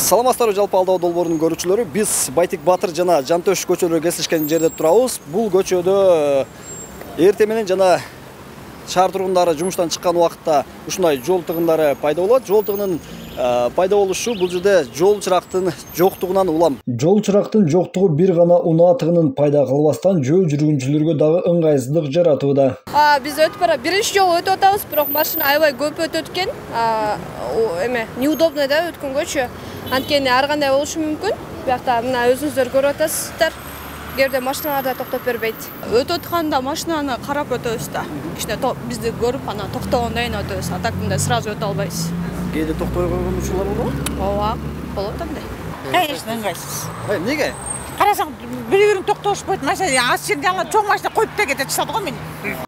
Саламатсыздарбы, жалпы алдоо долбоорунун көрүүчүлөрү. Биз Байтик Батыр жана Жантөш көчөлөрү кесилишкен жерде турабыз. Бул көчөдө эртең менен жана шаар тургундары жумуштан чыккан убакытта ушундай жол тыгындары пайда болот. Жол тыгынын пайда болушу бул жерде жол чырактын жоктугунан улам. Жол чырактын жоктугу бир гана унаа тыгынын пайда кылбастан жөө жүргүнчүлөргө дагы ыңгайсыздык жаратууда. Биз биринчи жолу өтүп атабыз, бирок машина аябай көп өтөт экен. Неудобно да өткөн көчө. Анткени ар кандай болушу мүмкүн. Биякта мына өзүңүздөр көрүп атасыздар. Кээде машиналар да токтоп бербейт. Өтүп атканда машинаны карап өтөбүз да. Кичине бизди көрүп анан токтогондон өтөбүз. А так мындай сразу өтө албайбыз. Кээде токтой койгон учурлар болобу? Ооба, болот андай. Конечно, ыңгайсыз. Неге? Карасаң, бири-бирин токтошпойт. Машина аз жерде ала чоң машина коюп да кетет, чыгат го мен.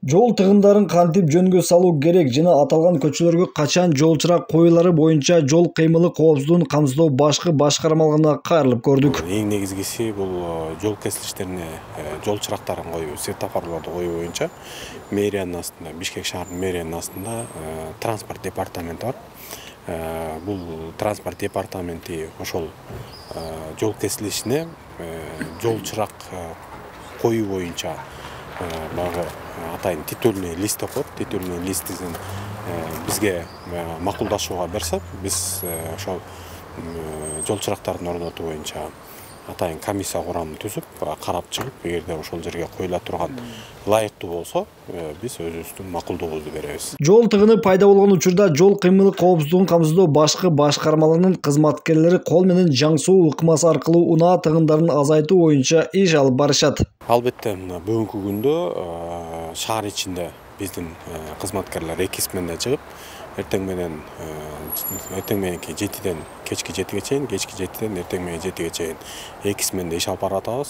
Жол тыгындарын кантип жөнгө салуу керек жана аталган көчөлөргө качан жол чырак коюлары боюнча жол кыймылы коопсуздугун камсыздоо башкы башкармалыгына кайрылып көрдүк. Эң негизгиси бул жол кесилиштерине жол чырактарын коюу, светофорлорду коюу боюнча мэриянын астында, Бишкек шаарынын мэриянын астында транспорт департаменти бар. Бул транспорт департаменти ошол жол кесилишине жол чырак коюу боюнча багы атайын титульный лист коет. Титульный листин бизге макулдашууга берсе, биз ошол жол чырактарын орнотуу боюнча атайын комиссия курамын түзүп, карап чыгып, эгерде ошол жерге коюла турган ылайыктуу болсо, биз өзүбүздүн макулдугубузду беребиз. Жол тыгыны пайда болгон учурда жол кыймылы коопсуздугун камсыздоо башкы башкармалыгынын кызматкерлери кол менен жаңсуу ыкмасы аркылуу унаа тыгындарын азайтуу боюнча иш алып барышат. Албетте, бүгүнкү күндө шаар ичинде биздин кызматкерлер 2 сменде чыгып, эртең мененки 7ден кечки 7ге чейин, кечки 7ден эртең менен 7ге чейин 2 сменде иш алып баратабыз.